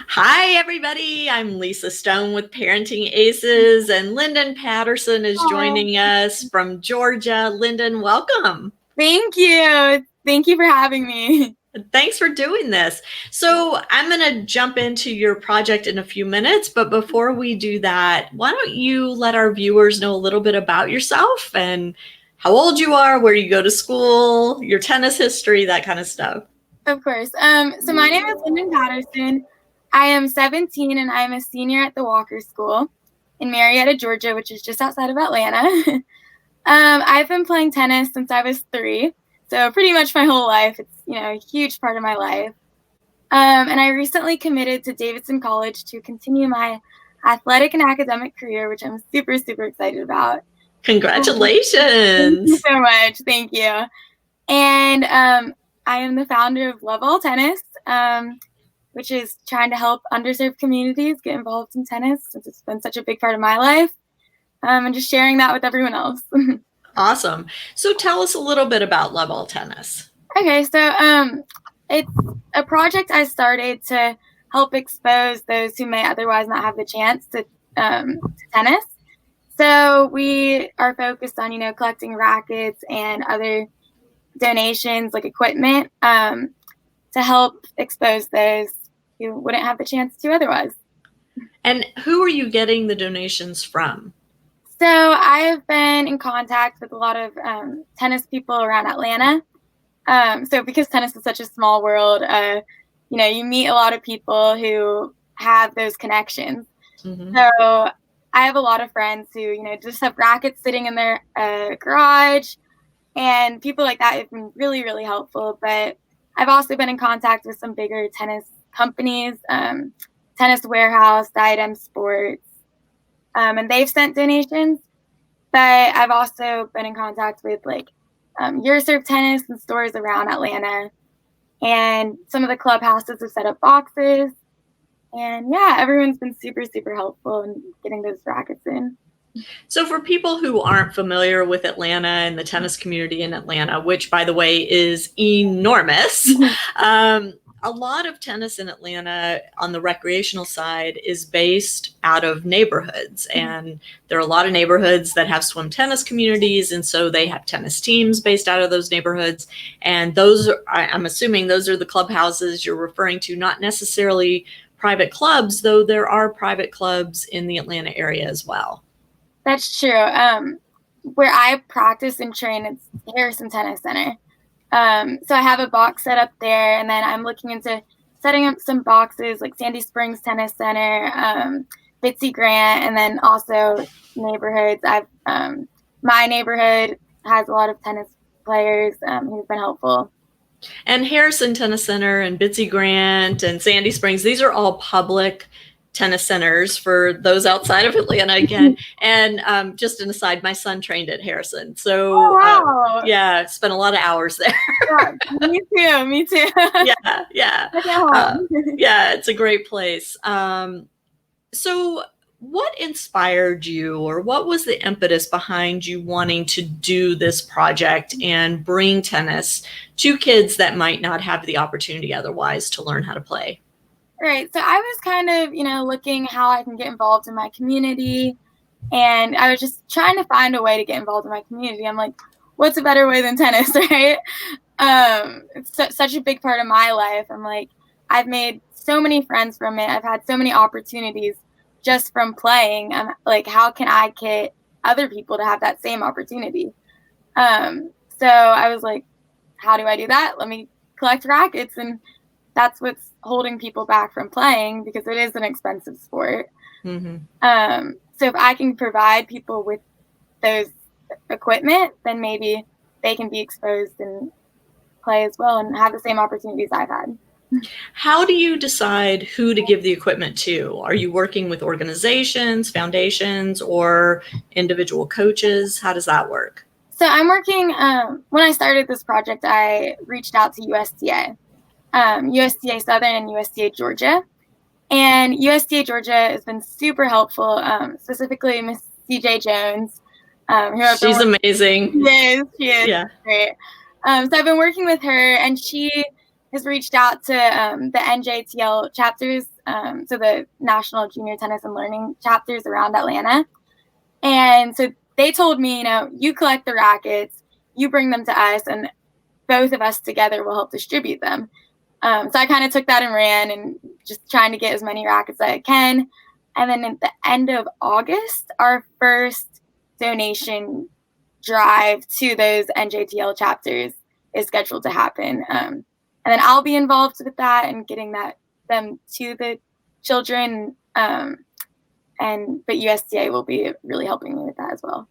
Hi, everybody. I'm Lisa Stone with Parenting Aces, and Linden Patterson is Oh, joining us from Georgia. Linden, welcome. thank you. Thank you for having me. Thanks for doing this. So, I'm going to jump into your project in a few minutes, but before we do that, why don't you let our viewers know a little bit about yourself and how old you are, where you go to school, your tennis history, that kind of stuff. Of course. So my name is Linden Patterson. I am 17 and I am a senior at the Walker School in Marietta, Georgia, which is just outside of Atlanta. I've been playing tennis since I was 3, so pretty much my whole life. It's a huge part of my life. And I recently committed to Davidson College to continue my athletic and academic career, which I'm super, super excited about. Thank you Congratulations. so much. Thank you. And I am the founder of Love All Tennis, which is trying to help underserved communities get involved in tennis since it's been such a big part of my life, and just sharing that with everyone else. Awesome. So tell us a little bit about Love All Tennis. Okay, so it's a project I started to help expose those who may otherwise not have the chance to tennis. So we are focused on, collecting rackets and other donations like equipment to help expose those who wouldn't have the chance to otherwise. And who are you getting the donations from? So I have been in contact with a lot of tennis people around Atlanta. So because tennis is such a small world, you meet a lot of people who have those connections. Mm-hmm. So I have a lot of friends who, just have rackets sitting in their garage, and people like that have been really, really helpful. But I've also been in contact with some bigger tennis companies, Tennis Warehouse, Diadem Sports, and they've sent donations. But I've also been in contact with Your Serve Tennis and stores around Atlanta, and some of the clubhouses have set up boxes. And yeah, everyone's been super, super helpful in getting those rackets in. So, for people who aren't familiar with Atlanta and the tennis community in Atlanta, which, by the way, is enormous, a lot of tennis in Atlanta on the recreational side is based out of neighborhoods. And there are a lot of neighborhoods that have swim tennis communities. And so they have tennis teams based out of those neighborhoods. And those are, I'm assuming those are the clubhouses you're referring to, not necessarily private clubs, though there are private clubs in the Atlanta area as well. That's true. Where I practice and train, it's Harrison Tennis Center. So I have a box set up there, and then I'm looking into setting up some boxes like Sandy Springs Tennis Center, Bitsy Grant, and then also neighborhoods. My neighborhood has a lot of tennis players who've been helpful. And Harrison Tennis Center and Bitsy Grant and Sandy Springs, these are all public tennis centers for those outside of Atlanta again. And just an aside, my son trained at Harrison. Oh So wow! yeah, spent a lot of hours there. Yeah, me too. Me too. Yeah, yeah. Look at home. Yeah, it's a great place. So what inspired you, or what was the impetus behind you wanting to do this project and bring tennis to kids that might not have the opportunity otherwise to learn how to play? Right. So I was kind of, looking how I can get involved in my community. And I was just trying to find a way to get involved in my community. I'm like, what's a better way than tennis, right? It's such a big part of my life. I'm like, I've made so many friends from it. I've had so many opportunities just from playing. I'm like, how can I get other people to have that same opportunity? So I was like, how do I do that? Let me collect rackets. And that's what's holding people back from playing because it is an expensive sport. Mm-hmm. So if I can provide people with those equipment, then maybe they can be exposed and play as well and have the same opportunities I've had. How do you decide who to give the equipment to? Are you working with organizations, foundations, or individual coaches? How does that work? So I'm working, when I started this project, I reached out to USDA, USDA Southern and USDA Georgia. And USDA Georgia has been super helpful, specifically Miss CJ Jones. She's amazing. She is Yeah. great. So I've been working with her, and she has reached out to the NJTL chapters, so the National Junior Tennis and Learning chapters around Atlanta. And so they told me, you collect the rackets, you bring them to us, and both of us together will help distribute them. So I kind of took that and ran and just trying to get as many rackets as I can. And then at the end of August, our first donation drive to those NJTL chapters is scheduled to happen. And then I'll be involved with that and getting them to the children. But USTA will be really helping me with that as well.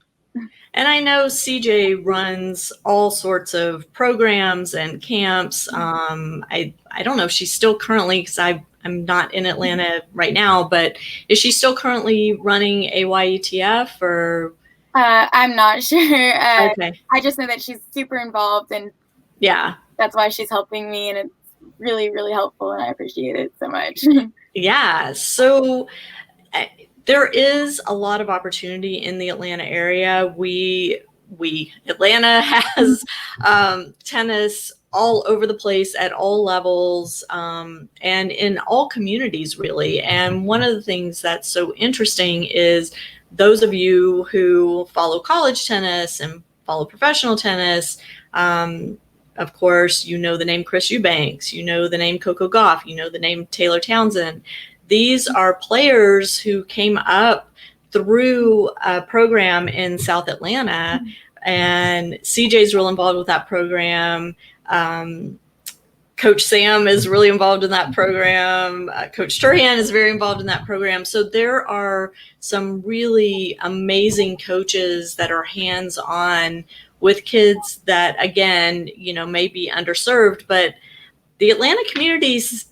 And I know CJ runs all sorts of programs and camps. I don't know if she's still currently, because I'm not in Atlanta right now, but is she still currently running AYETF or? I'm not sure. Okay. I just know that she's super involved, and yeah, that's why she's helping me, and it's really, really helpful, and I appreciate it so much. Yeah. So there is a lot of opportunity in the Atlanta area. Atlanta has tennis all over the place at all levels, and in all communities, really. And one of the things that's so interesting is those of you who follow college tennis and follow professional tennis, of course, you know the name Chris Eubanks, you know the name Coco Gauff, you know the name Taylor Townsend. These are players who came up through a program in South Atlanta, and CJ's real involved with that program. Coach Sam is really involved in that program. Coach Turhan is very involved in that program. So there are some really amazing coaches that are hands-on with kids that, again, may be underserved, but the Atlanta communities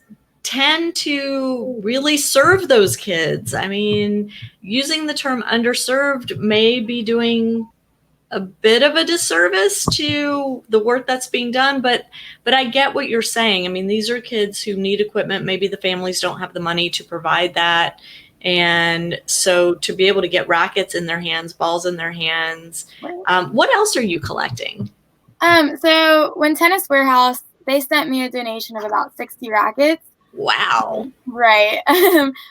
tend to really serve those kids. I mean, using the term underserved may be doing a bit of a disservice to the work that's being done, but I get what you're saying. I mean, these are kids who need equipment. Maybe the families don't have the money to provide that. And so to be able to get rackets in their hands, balls in their hands, what else are you collecting? So when Tennis Warehouse, they sent me a donation of about 60 rackets. Wow. Right.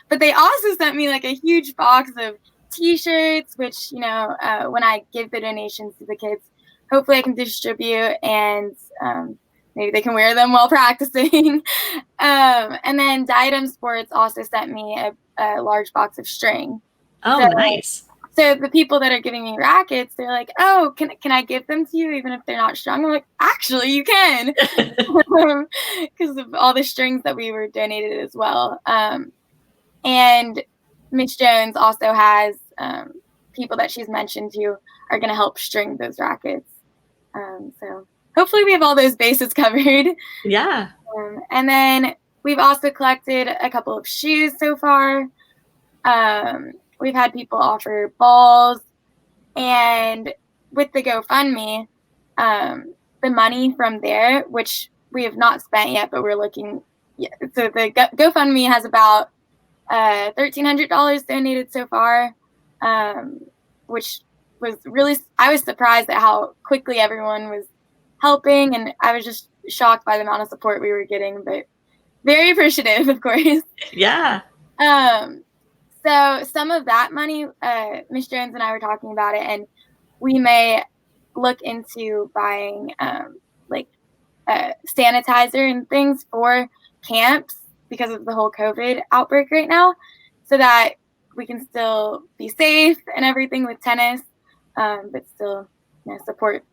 But they also sent me like a huge box of T-shirts, which, when I give the donations to the kids, hopefully I can distribute, and maybe they can wear them while practicing. And then Diadem Sports also sent me a large box of string. Oh, so, nice. So the people that are giving me rackets, they're like, oh, can I give them to you even if they're not strung? I'm like, actually, you can, because of all the strings that we were donated as well. And Mitch Jones also has people that she's mentioned who are going to help string those rackets. So hopefully we have all those bases covered. Yeah. And then we've also collected a couple of shoes so far. We've had people offer balls, and with the GoFundMe, the money from there, which we have not spent yet, but we're looking. Yeah, so the GoFundMe has about $1,300 donated so far, which was really, I was surprised at how quickly everyone was helping, and I was just shocked by the amount of support we were getting, but very appreciative, of course. Yeah. So some of that money, Ms. Jones and I were talking about it, and we may look into buying sanitizer and things for camps because of the whole COVID outbreak right now, so that we can still be safe and everything with tennis, but still support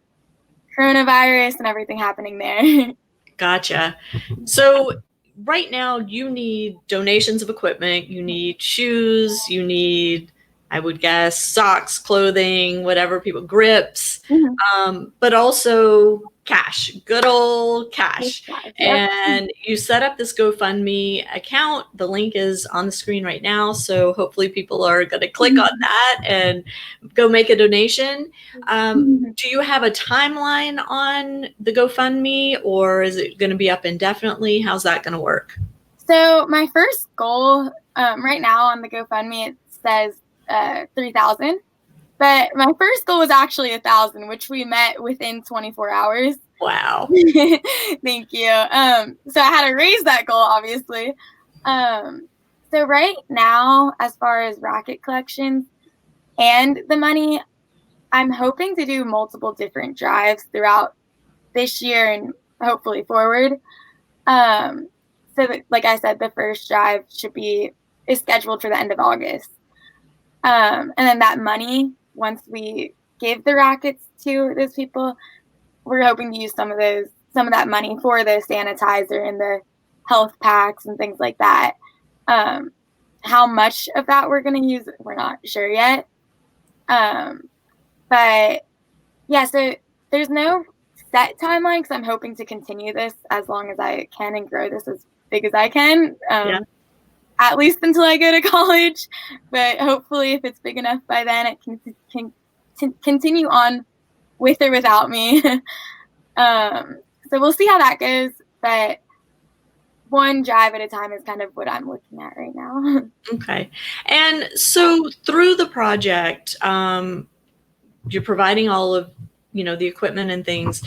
coronavirus and everything happening there. Gotcha. So right now you need donations of equipment, you need shoes, you need, I would guess, socks, clothing, whatever people, grips, but also cash, good old cash. And you set up this GoFundMe account. The link is on the screen right now. So hopefully people are going to click on that and go make a donation. Do you have a timeline on the GoFundMe, or is it going to be up indefinitely? How's that going to work? So my first goal right now on the GoFundMe, it says 3,000. But my first goal was actually 1,000, which we met within 24 hours. Wow. Thank you. So I had to raise that goal, obviously. So right now, as far as racket collections and the money, I'm hoping to do multiple different drives throughout this year and hopefully forward. So that, like I said, the first drive is scheduled for the end of August. And then that money, once we give the rackets to those people, we're hoping to use some of that money for the sanitizer and the health packs and things like that. How much of that we're going to use, we're not sure yet. But yeah, so there's no set timeline because I'm hoping to continue this as long as I can and grow this as big as I can. Yeah. At least until I go to college. But hopefully, if it's big enough by then, it can continue on with or without me. So we'll see how that goes. But one drive at a time is kind of what I'm looking at right now. Okay. And so through the project, you're providing all of, the equipment and things.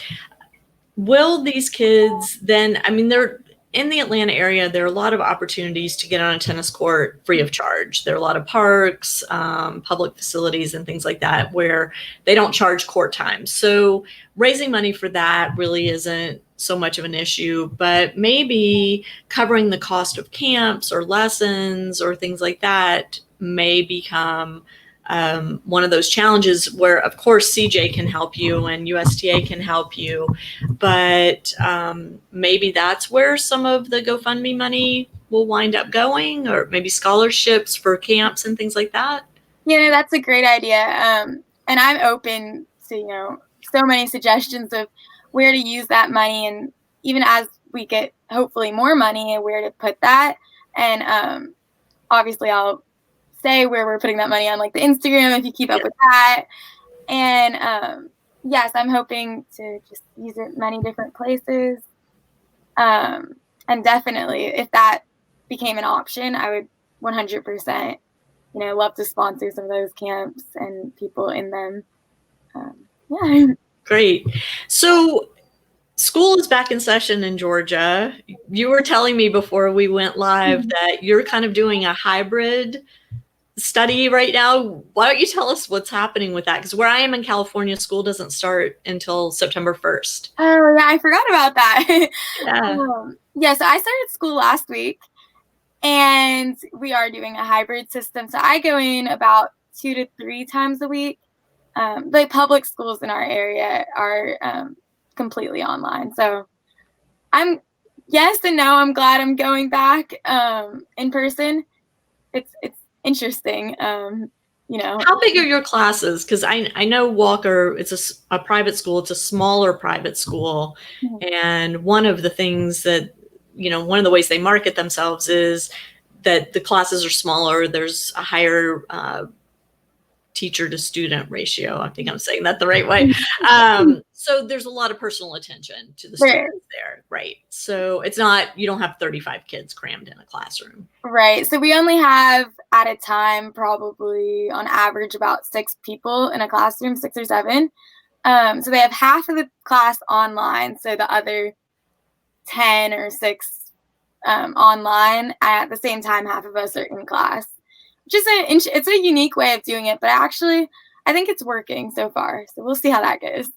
Will these kids then, I mean, they're in the Atlanta area, there are a lot of opportunities to get on a tennis court free of charge. There are a lot of parks, public facilities and things like that where they don't charge court time. So raising money for that really isn't so much of an issue, but maybe covering the cost of camps or lessons or things like that may become one of those challenges where, of course, CJ can help you and USTA can help you, but maybe that's where some of the GoFundMe money will wind up going, or maybe scholarships for camps and things like that. That's a great idea. And I'm open to, so many suggestions of where to use that money, and even as we get hopefully more money, where to put that. And obviously I'll say where we're putting that money on, like the Instagram, if you keep up with that. And yes, I'm hoping to just use it many different places. And definitely, if that became an option, I would 100%, love to sponsor some of those camps and people in them. Yeah. Great. So school is back in session in Georgia. You were telling me before we went live that you're kind of doing a hybrid study right now. Why don't you tell us what's happening with that? Because where I am in California, school doesn't start until September 1st. Oh, yeah, I forgot about that. Yeah. So I started school last week, and we are doing a hybrid system. So I go in about 2 to 3 times a week. The public schools in our area are completely online. So I'm yes and no. I'm glad I'm going back in person. It's interesting. How big are your classes? Because I know Walker, it's a private school. It's a smaller private school. Mm-hmm. And one of the things that, one of the ways they market themselves is that the classes are smaller. There's a higher teacher to student ratio. I think I'm saying that the right way. So there's a lot of personal attention to the students there, right? So it's not, you don't have 35 kids crammed in a classroom. Right. So we only have at a time probably on average about 6 people in a classroom, 6 or 7. So they have half of the class online, so the other 10 or 6 online. At the same time, half of us are in class. Just it's a unique way of doing it, but actually I think it's working so far. So we'll see how that goes.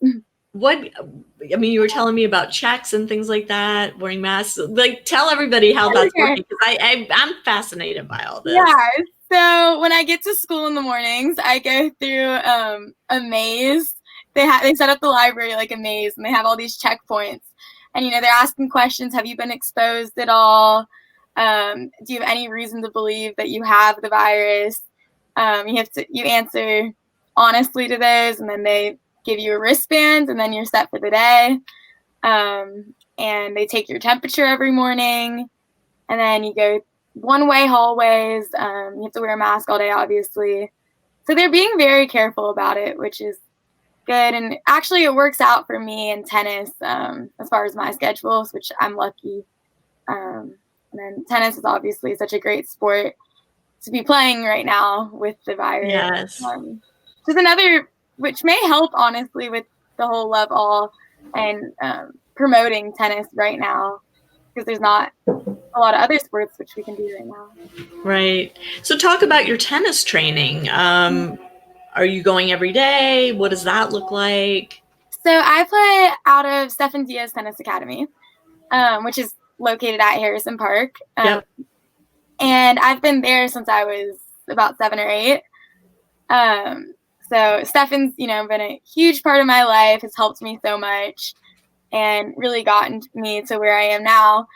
You were telling me about checks and things like that, wearing masks. Like, tell everybody how that's working, because I'm fascinated by all this. Yeah. So when I get to school in the mornings, I go through a maze. They set up the library like a maze, and they have all these checkpoints. And they're asking questions. Have you been exposed at all? Do you have any reason to believe that you have the virus? You answer honestly to those, and then they give you a wristband, and then you're set for the day. And they take your temperature every morning, and then you go one-way hallways. You have to wear a mask all day, obviously. So they're being very careful about it, which is good. And actually, it works out for me in tennis as far as my schedules, which I'm lucky. And then tennis is obviously such a great sport to be playing right now with the virus. Yes. There's another, which may help, honestly, with the whole love all and promoting tennis right now, because there's not a lot of other sports which we can do right now. Right. So talk about your tennis training. Are you going every day? What does that look like? So I play out of Stefan Diaz Tennis Academy, which is located at Harrison Park. Yep. And I've been there since I was about 7 or 8. So Stefan's, been a huge part of my life, has helped me so much and really gotten me to where I am now.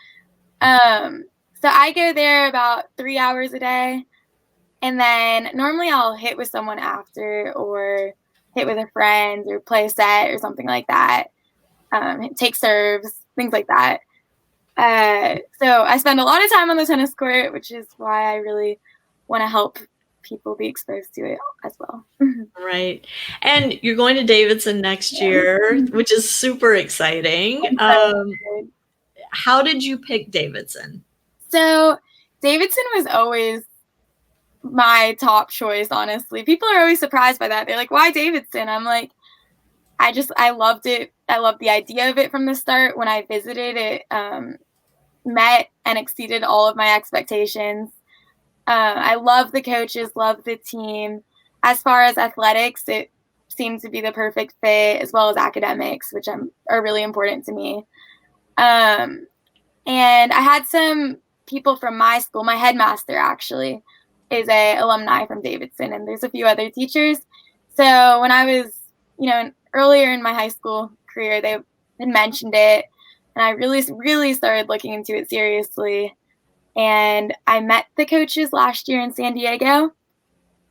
So I go there about 3 hours a day. And then normally I'll hit with someone after, or hit with a friend, or play a set or something like that. Take serves, things like that. So I spend a lot of time on the tennis court, which is why I really want to help people be exposed to it as well. Right. And you're going to Davidson next year, which is super exciting. How did you pick Davidson? So Davidson was always my top choice, honestly. People are always surprised by that. They're like, why Davidson? I'm like, I loved it. I loved the idea of it from the start. When I visited, it met and exceeded all of my expectations. I love the coaches, love the team. As far as athletics, it seemed to be the perfect fit, as well as academics, which are really important to me. And I had some people from my school. My headmaster actually is a alumni from Davidson, and there's a few other teachers. So when I was, earlier in my high school career, they had mentioned it, and I really, really started looking into it seriously. And I met the coaches last year in San Diego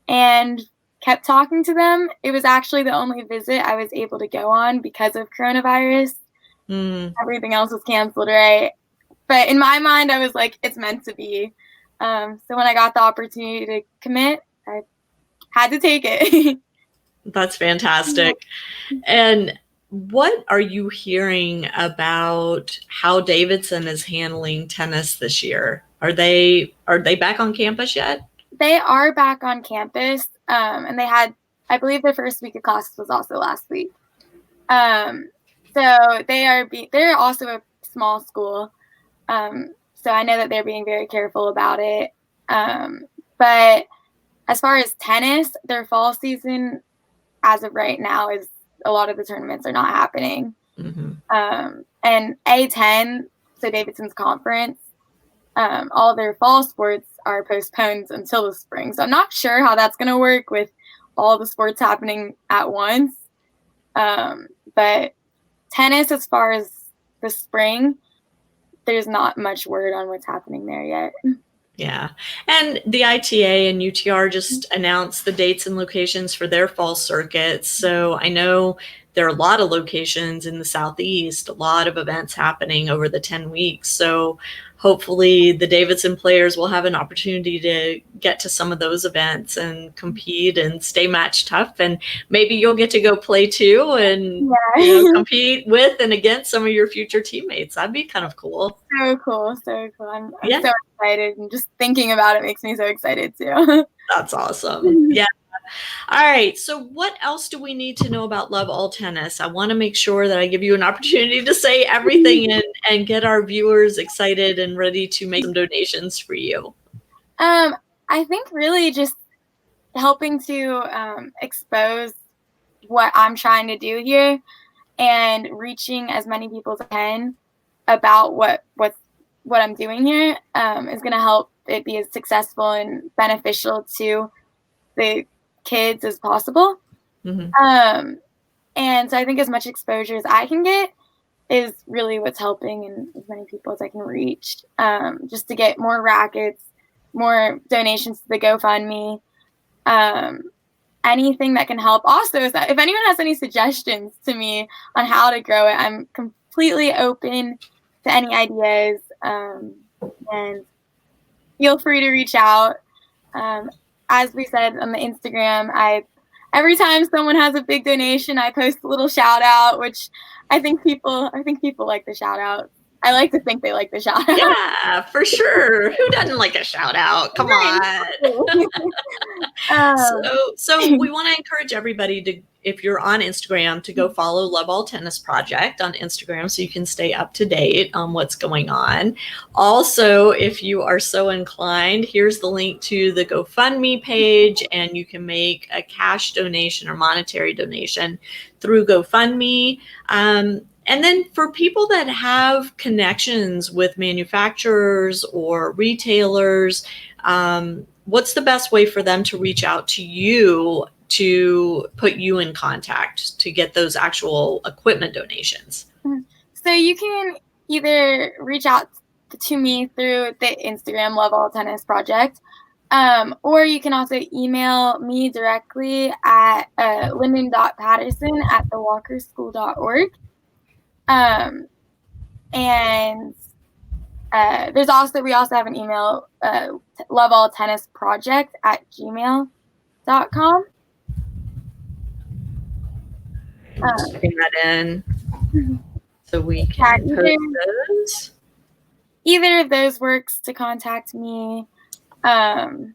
and kept talking to them. It was actually the only visit I was able to go on because of coronavirus. Everything else was canceled, right? But in my mind, I was like, it's meant to be. So when I got the opportunity to commit, I had to take it. That's fantastic. And what are you hearing about how Davidson is handling tennis this year? Are they back on campus yet? They are back on campus, and they had, I believe, their first week of classes was also last week. So they're also a small school, so I know that they're being very careful about it. But as far as tennis, their fall season, as of right now, is a lot of the tournaments are not happening. And A10, so Davidson's conference, all their fall sports are postponed until the spring. So I'm not sure how that's going to work with all the sports happening at once. But tennis, as far as the spring, there's not much word on what's happening there yet. Yeah. And the ITA and UTR just announced the dates and locations for their fall circuits. So I know there are a lot of locations in the Southeast, a lot of events happening over the 10 weeks. So hopefully the Davidson players will have an opportunity to get to some of those events and compete and stay match tough. And maybe you'll get to go play too and compete with and against some of your future teammates. That'd be kind of cool. So cool. So cool. I'm so excited. And just thinking about it makes me so excited too. That's awesome. Yeah. All right. So what else do we need to know about Love All Tennis? I want to make sure that I give you an opportunity to say everything and get our viewers excited and ready to make some donations for you. I think really just helping to expose what I'm trying to do here and reaching as many people as I can about what I'm doing here is going to help it be as successful and beneficial to the kids as possible. And so I think as much exposure as I can get is really what's helping, and as many people as I can reach, just to get more rackets, more donations to the GoFundMe, anything that can help. Also, if anyone has any suggestions to me on how to grow it, I'm completely open to any ideas, and feel free to reach out. As we said on the Instagram, every time someone has a big donation, I post a little shout out, which I think people like the shout out. I like to think they like the shout out. Yeah, for sure. Who doesn't like a shout out? Come on. So we want to encourage everybody to if you're on Instagram, to go follow Love All Tennis Project on Instagram so you can stay up to date on what's going on. Also, if you are so inclined, here's the link to the GoFundMe page, and you can make a cash donation or monetary donation through GoFundMe. And then for people that have connections with manufacturers or retailers, what's the best way for them to reach out to you to put you in contact to get those actual equipment donations? So you can either reach out to me through the Instagram Love All Tennis Project, or you can also email me directly at linden.patterson@thewalkerschool.org. And we also have an email, lovealltennisproject@gmail.com. Putting that in so we can post those. Either of those works to contact me. And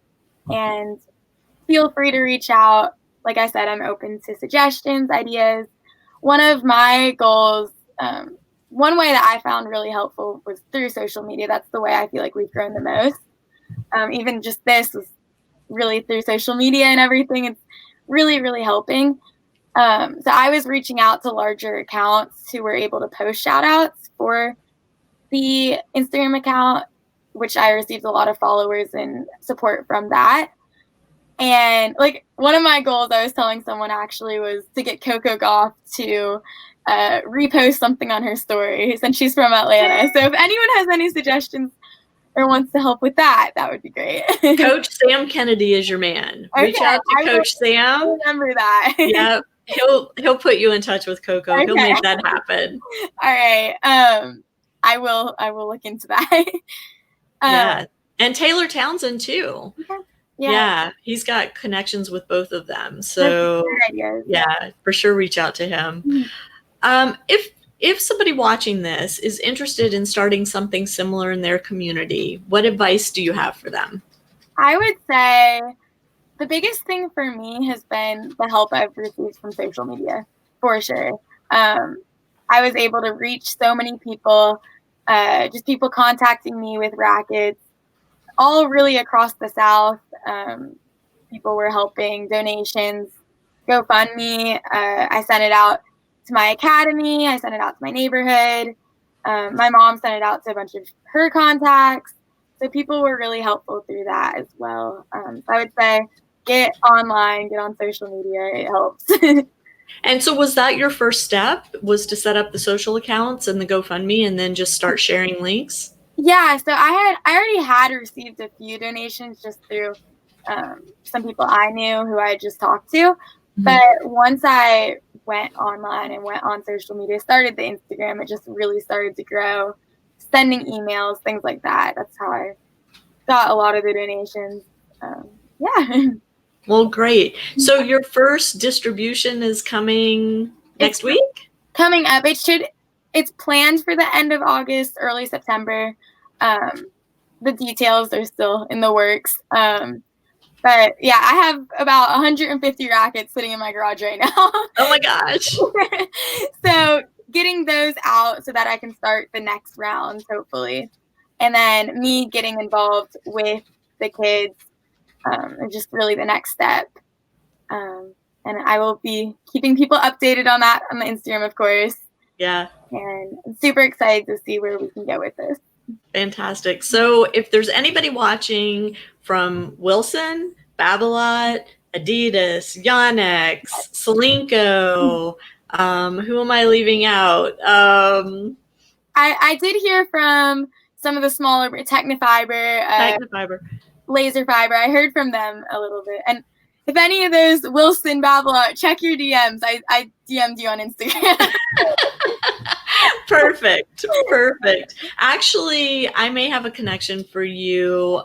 feel free to reach out. Like I said, I'm open to suggestions, ideas. One of my goals, one way that I found really helpful was through social media. That's the way I feel like we've grown the most. Even just this was really through social media and everything. It's really, really helping. So I was reaching out to larger accounts who were able to post shout outs for the Instagram account, which I received a lot of followers and support from that. And like one of my goals, I was telling someone actually, was to get Coco Goff to repost something on her story, since she's from Atlanta. So if anyone has any suggestions or wants to help with that, that would be great. Coach Sam Kennedy is your man. Reach out to Coach Sam. Remember that. Yeah, he'll put you in touch with Coco. Okay. He'll make that happen. All right. I will look into that. Yeah, and Taylor Townsend too. Okay. Yeah, he's got connections with both of them. So yeah, for sure, reach out to him. Mm-hmm. If somebody watching this is interested in starting something similar in their community, what advice do you have for them? I would say the biggest thing for me has been the help I've received from social media, for sure. I was able to reach so many people, just people contacting me with rackets, all really across the South. People were helping, donations, GoFundMe. I sent it out to my academy. I sent it out to my neighborhood. My mom sent it out to a bunch of her contacts. So people were really helpful through that as well. So I would say get online, get on social media. It helps. And so was that your first step, was to set up the social accounts and the GoFundMe and then just start sharing links? Yeah, so I already had received a few donations just through some people I knew who I had just talked to. Mm-hmm. But once I went online and went on social media, started the Instagram, it just really started to grow. Sending emails, things like that. That's how I got a lot of the donations. Yeah. Well, great. So your first distribution is coming next week? Coming up. It's planned for the end of August, early September. The details are still in the works. But yeah, I have about 150 rackets sitting in my garage right now. Oh my gosh. So getting those out so that I can start the next round, hopefully. And then me getting involved with the kids is just really the next step. And I will be keeping people updated on that on the Instagram, of course. Yeah. And I'm super excited to see where we can go with this. Fantastic. So if there's anybody watching from Wilson, Babolat, Adidas, Yonex, Solinco, who am I leaving out? I did hear from some of the smaller Technifiber, Laser Fiber. I heard from them a little bit. And if any of those Wilson, Babolat, check your DMs. I DM'd you on Instagram. Perfect. Actually, I may have a connection for you.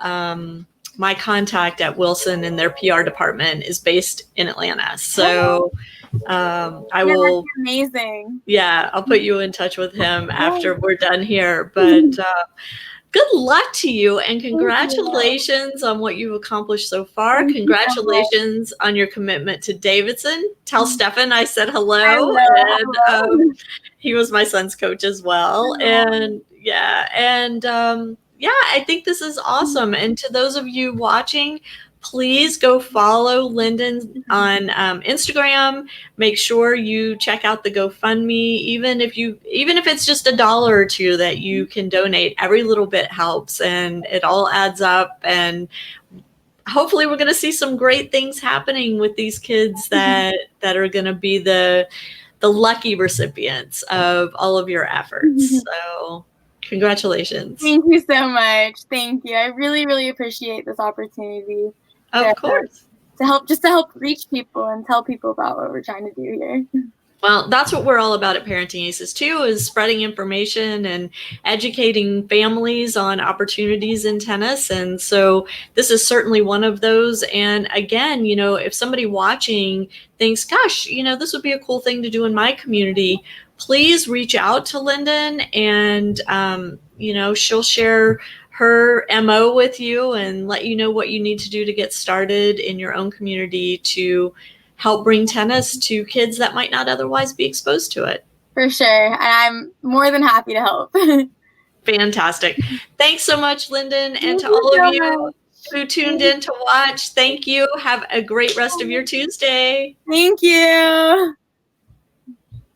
My contact at Wilson and their PR department is based in Atlanta. So I will. That's amazing. Yeah, I'll put you in touch with him after we're done here. But Good luck to you, and Thank you. congratulations on what you've accomplished so far. Thank you so much. Congratulations on your commitment to Davidson. Tell Stefan I said hello. Hello. And he was my son's coach as well. And I think this is awesome. And to those of you watching, please go follow Linden on Instagram. Make sure you check out the GoFundMe. Even if it's just $1 or $2 that you can donate, every little bit helps, and it all adds up. And hopefully we're going to see some great things happening with these kids that are going to be the lucky recipients of all of your efforts. So congratulations. Thank you so much. Thank you. I really, really appreciate this opportunity. Of course. To help reach people and tell people about what we're trying to do here. Well, that's what we're all about at Parenting Aces too, is spreading information and educating families on opportunities in tennis. And so this is certainly one of those. And again, if somebody watching thinks, gosh, this would be a cool thing to do in my community, please reach out to Linden, and, she'll share her MO with you and let you know what you need to do to get started in your own community to help bring tennis to kids that might not otherwise be exposed to it. For sure. And I'm more than happy to help. Fantastic. Thanks so much, Linden. And to all of you who tuned in to watch, thank you. Have a great rest of your Tuesday. Thank you.